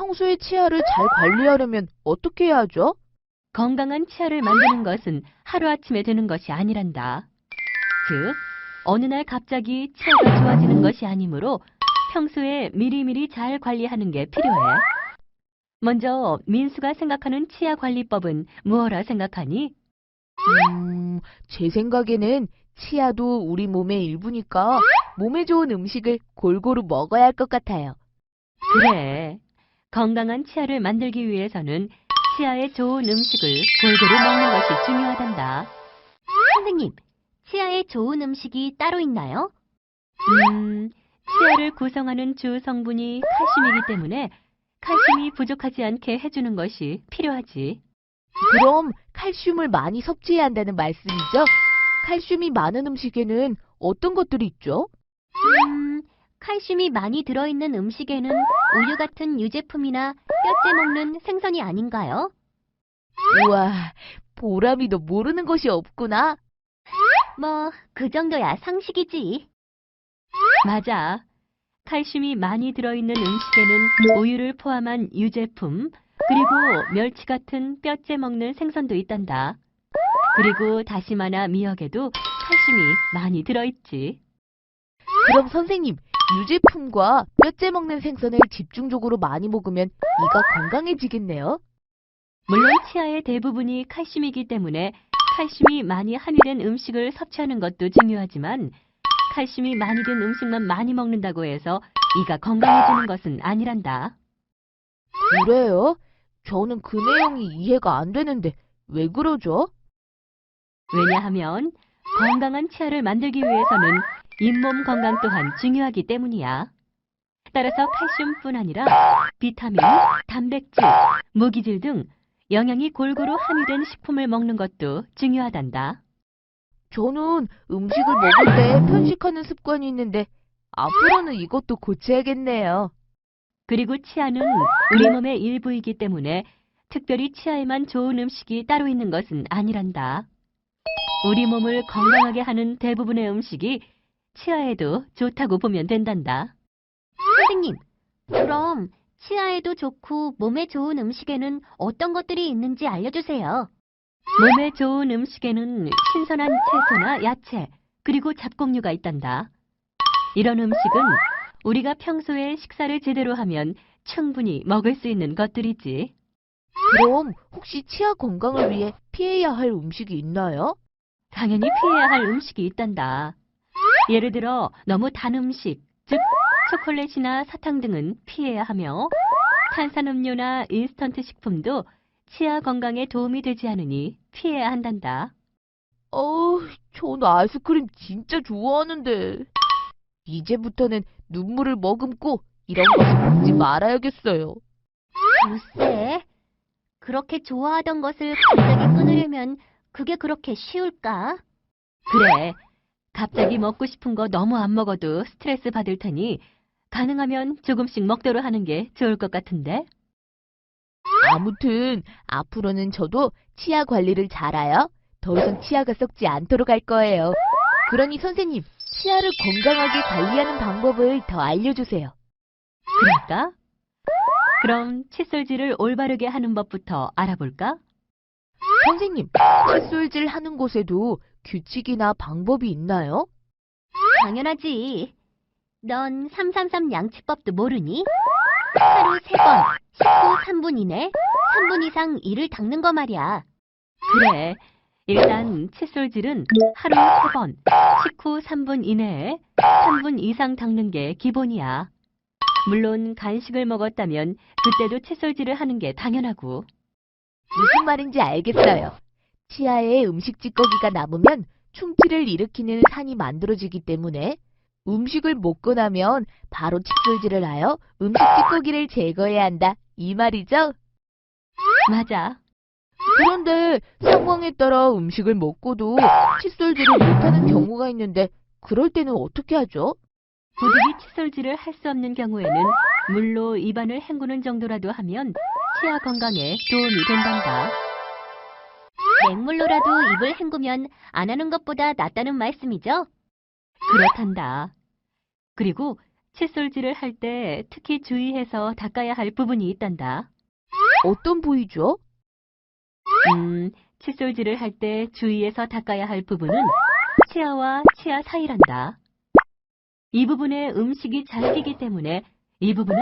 평소에 치아를 잘 관리하려면 어떻게 해야 하죠? 건강한 치아를 만드는 것은 하루아침에 되는 것이 아니란다. 즉, 어느 날 갑자기 치아가 좋아지는 것이 아니므로 평소에 미리미리 잘 관리하는 게 필요해. 먼저 민수가 생각하는 치아 관리법은 무엇라 생각하니? 제 생각에는 치아도 우리 몸의 일부니까 몸에 좋은 음식을 골고루 먹어야 할 것 같아요. 그래. 건강한 치아를 만들기 위해서는 치아에 좋은 음식을 골고루 먹는 것이 중요하단다. 선생님, 치아에 좋은 음식이 따로 있나요? 치아를 구성하는 주 성분이 칼슘이기 때문에 칼슘이 부족하지 않게 해주는 것이 필요하지. 그럼 칼슘을 많이 섭취해야 한다는 말씀이죠? 칼슘이 많은 음식에는 어떤 것들이 있죠? 칼슘이 많이 들어있는 음식에는 우유 같은 유제품이나 뼈째 먹는 생선이 아닌가요? 우와, 보람이 너 모르는 것이 없구나. 뭐, 그 정도야 상식이지. 맞아. 칼슘이 많이 들어있는 음식에는 우유를 포함한 유제품, 그리고 멸치 같은 뼈째 먹는 생선도 있단다. 그리고 다시마나 미역에도 칼슘이 많이 들어있지. 그럼 선생님, 유제품과 뼈째 먹는 생선을 집중적으로 많이 먹으면 이가 건강해지겠네요? 물론 치아의 대부분이 칼슘이기 때문에 칼슘이 많이 함유된 음식을 섭취하는 것도 중요하지만 칼슘이 많이 든 음식만 많이 먹는다고 해서 이가 건강해지는 것은 아니란다. 그래요? 저는 그 내용이 이해가 안 되는데 왜 그러죠? 왜냐하면 건강한 치아를 만들기 위해서는 잇몸 건강 또한 중요하기 때문이야. 따라서 칼슘뿐 아니라 비타민, 단백질, 무기질 등 영양이 골고루 함유된 식품을 먹는 것도 중요하단다. 저는 음식을 먹을 때 편식하는 습관이 있는데 앞으로는 이것도 고쳐야겠네요. 그리고 치아는 우리 몸의 일부이기 때문에 특별히 치아에만 좋은 음식이 따로 있는 것은 아니란다. 우리 몸을 건강하게 하는 대부분의 음식이 치아에도 좋다고 보면 된단다. 선생님, 그럼 치아에도 좋고 몸에 좋은 음식에는 어떤 것들이 있는지 알려주세요. 몸에 좋은 음식에는 신선한 채소나 야채, 그리고 잡곡류가 있단다. 이런 음식은 우리가 평소에 식사를 제대로 하면 충분히 먹을 수 있는 것들이지. 그럼 혹시 치아 건강을 위해 피해야 할 음식이 있나요? 당연히 피해야 할 음식이 있단다. 예를 들어 너무 단 음식, 즉 초콜릿이나 사탕 등은 피해야 하며 탄산음료나 인스턴트 식품도 치아 건강에 도움이 되지 않으니 피해야 한단다. 전 아이스크림 진짜 좋아하는데. 이제부터는 눈물을 머금고 이런 것을 먹지 말아야겠어요. 글쎄, 그렇게 좋아하던 것을 갑자기 끊으려면 그게 그렇게 쉬울까? 그래, 갑자기 먹고 싶은 거 너무 안 먹어도 스트레스 받을 테니 가능하면 조금씩 먹도록 하는 게 좋을 것 같은데? 아무튼 앞으로는 저도 치아 관리를 잘하여 더 이상 치아가 썩지 않도록 할 거예요. 그러니 선생님, 치아를 건강하게 관리하는 방법을 더 알려주세요. 그럴까? 그럼 칫솔질을 올바르게 하는 법부터 알아볼까? 선생님, 칫솔질 하는 곳에도 규칙이나 방법이 있나요? 당연하지. 넌 333 양치법도 모르니? 하루 3번, 식후 3분 이내, 3분 이상 이를 닦는 거 말이야. 그래, 일단 칫솔질은 하루 3번, 식후 3분 이내에 3분 이상 닦는 게 기본이야. 물론 간식을 먹었다면 그때도 칫솔질을 하는 게 당연하고. 무슨 말인지 알겠어요. 치아에 음식 찌꺼기가 남으면 충치를 일으키는 산이 만들어지기 때문에 음식을 먹고 나면 바로 칫솔질을 하여 음식 찌꺼기를 제거해야 한다. 이 말이죠? 맞아. 그런데 상황에 따라 음식을 먹고도 칫솔질을 못하는 경우가 있는데 그럴 때는 어떻게 하죠? 부득이 칫솔질을 할 수 없는 경우에는 물로 입안을 헹구는 정도라도 하면 치아 건강에 도움이 된단다. 맹물로라도 입을 헹구면 안 하는 것보다 낫다는 말씀이죠? 그렇단다. 그리고 칫솔질을 할 때 특히 주의해서 닦아야 할 부분이 있단다. 어떤 부위죠? 칫솔질을 할 때 주의해서 닦아야 할 부분은 치아와 치아 사이란다. 이 부분에 음식이 잘 끼기 때문에 이 부분은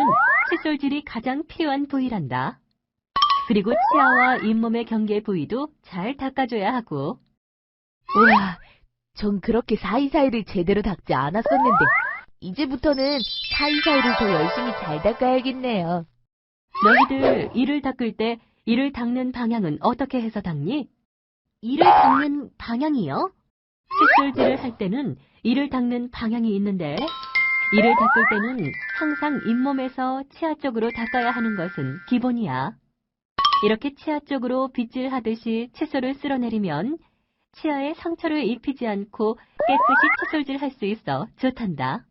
칫솔질이 가장 필요한 부위란다. 그리고 치아와 잇몸의 경계 부위도 잘 닦아줘야 하고. 우와, 전 그렇게 사이사이를 제대로 닦지 않았었는데, 이제부터는 사이사이를 더 열심히 잘 닦아야겠네요. 너희들 이를 닦을 때 이를 닦는 방향은 어떻게 해서 닦니? 이를 닦는 방향이요? 칫솔질을 할 때는 이를 닦는 방향이 있는데 이를 닦을 때는 항상 잇몸에서 치아 쪽으로 닦아야 하는 것은 기본이야. 이렇게 치아 쪽으로 빗질하듯이 칫솔을 쓸어내리면 치아에 상처를 입히지 않고 깨끗이 칫솔질 할 수 있어 좋단다.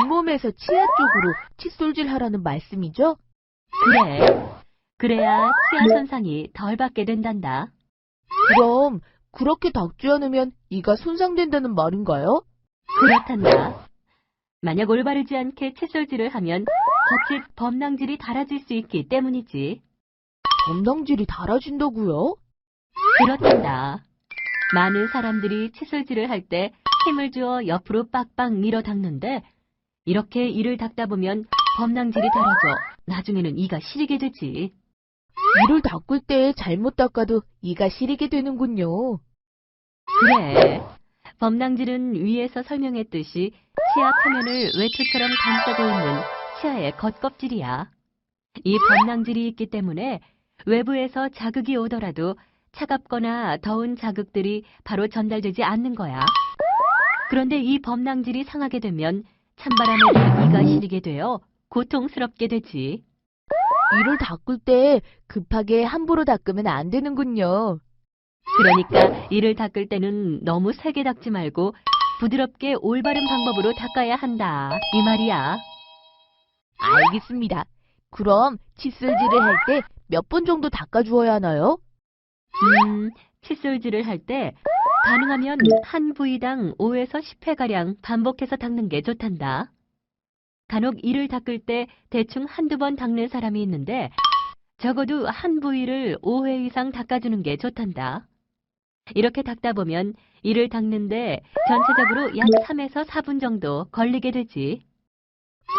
잇몸에서 치아 쪽으로 칫솔질 하라는 말씀이죠? 그래. 그래야 치아 손상이 덜 받게 된단다. 그럼 그렇게 닦지 않으면 이가 손상된다는 말인가요? 그렇단다. 만약 올바르지 않게 칫솔질을 하면 자칫 범낭질이 달아질 수 있기 때문이지. 범낭질이 달아진다고요? 그렇단다. 많은 사람들이 칫솔질을 할 때 힘을 주어 옆으로 빡빡 밀어 닦는데 이렇게 이를 닦다 보면 범낭질이 달아져 나중에는 이가 시리게 되지. 이를 닦을 때 잘못 닦아도 이가 시리게 되는군요. 그래. 범낭질은 위에서 설명했듯이 치아 표면을 외투처럼 감싸고 있는 치아의 겉껍질이야. 이 범낭질이 있기 때문에 외부에서 자극이 오더라도 차갑거나 더운 자극들이 바로 전달되지 않는 거야. 그런데 이 범낭질이 상하게 되면 찬바람에 이가 시리게 되어 고통스럽게 되지. 이를 닦을 때 급하게 함부로 닦으면 안 되는군요. 그러니까 이를 닦을 때는 너무 세게 닦지 말고 부드럽게 올바른 방법으로 닦아야 한다. 이 말이야. 알겠습니다. 그럼 칫솔질을 할 때 몇 번 정도 닦아주어야 하나요? 칫솔질을 할 때 가능하면 한 부위당 5에서 10회가량 반복해서 닦는 게 좋단다. 간혹 이를 닦을 때 대충 한두 번 닦는 사람이 있는데 적어도 한 부위를 5회 이상 닦아주는 게 좋단다. 이렇게 닦다 보면 이를 닦는데 전체적으로 약 3에서 4분 정도 걸리게 되지.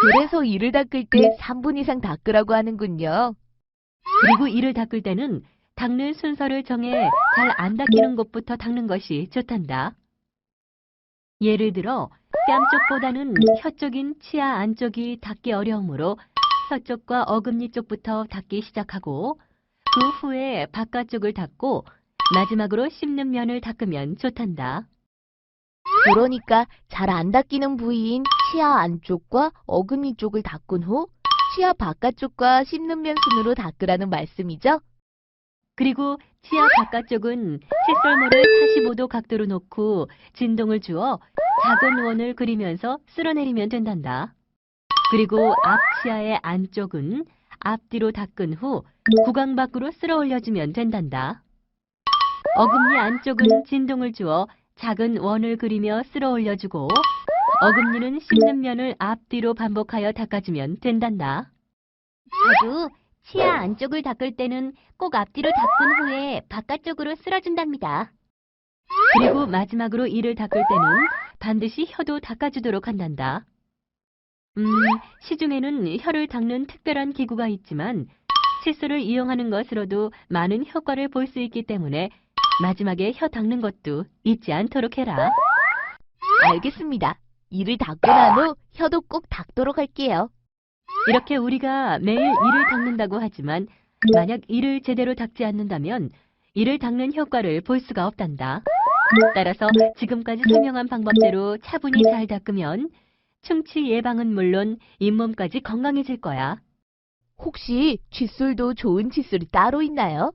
그래서 이를 닦을 때 3분 이상 닦으라고 하는군요. 그리고 이를 닦을 때는 닦는 순서를 정해 잘 안 닦이는 곳부터 닦는 것이 좋단다. 예를 들어 뺨 쪽보다는 혀 쪽인 치아 안쪽이 닦기 어려우므로 혀 쪽과 어금니 쪽부터 닦기 시작하고 그 후에 바깥쪽을 닦고 마지막으로 씹는 면을 닦으면 좋단다. 그러니까 잘 안 닦이는 부위인 치아 안쪽과 어금니 쪽을 닦은 후 치아 바깥쪽과 씹는 면 순으로 닦으라는 말씀이죠? 그리고 치아 바깥쪽은 칫솔모를 45도 각도로 놓고 진동을 주어 작은 원을 그리면서 쓸어내리면 된단다. 그리고 앞 치아의 안쪽은 앞뒤로 닦은 후 구강 밖으로 쓸어 올려주면 된단다. 어금니 안쪽은 진동을 주어 작은 원을 그리며 쓸어 올려주고 어금니는 씹는 면을 앞뒤로 반복하여 닦아주면 된단다. 저도 치아 안쪽을 닦을 때는 꼭 앞뒤로 닦은 후에 바깥쪽으로 쓸어준답니다. 그리고 마지막으로 이를 닦을 때는 반드시 혀도 닦아주도록 한단다. 시중에는 혀를 닦는 특별한 기구가 있지만 칫솔을 이용하는 것으로도 많은 효과를 볼 수 있기 때문에 마지막에 혀 닦는 것도 잊지 않도록 해라. 알겠습니다. 이를 닦고 난 후 혀도 꼭 닦도록 할게요. 이렇게 우리가 매일 이를 닦는다고 하지만 만약 이를 제대로 닦지 않는다면 이를 닦는 효과를 볼 수가 없단다. 따라서 지금까지 설명한 방법대로 차분히 잘 닦으면 충치 예방은 물론 잇몸까지 건강해질 거야. 혹시 칫솔도 좋은 칫솔이 따로 있나요?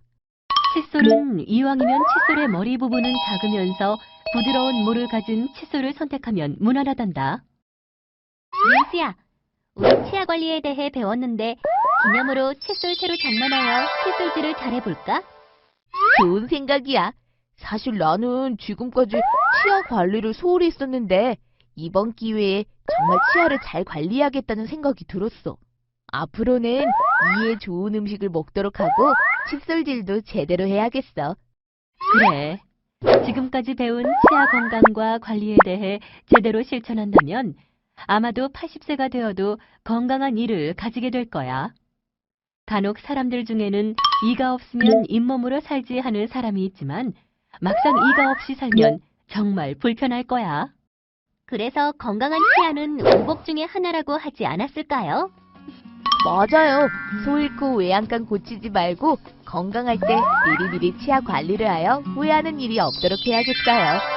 칫솔은 이왕이면 칫솔의 머리 부분은 작으면서 부드러운 모를 가진 칫솔을 선택하면 무난하단다. 민수야, 우리 치아 관리에 대해 배웠는데 기념으로 칫솔 새로 장만하여 칫솔질을 잘해볼까? 좋은 생각이야. 사실 나는 지금까지 치아 관리를 소홀히 했었는데 이번 기회에 정말 치아를 잘 관리해야겠다는 생각이 들었어. 앞으로는 이에 좋은 음식을 먹도록 하고 칫솔질도 제대로 해야겠어. 그래. 지금까지 배운 치아 건강과 관리에 대해 제대로 실천한다면 아마도 80세가 되어도 건강한 이를 가지게 될 거야. 간혹 사람들 중에는 이가 없으면 잇몸으로 살지 하는 사람이 있지만 막상 이가 없이 살면 정말 불편할 거야. 그래서 건강한 치아는 오복 중에 하나라고 하지 않았을까요? 맞아요. 소 잃고 외양간 고치지 말고 건강할 때 미리미리 치아 관리를 하여 후회하는 일이 없도록 해야겠어요.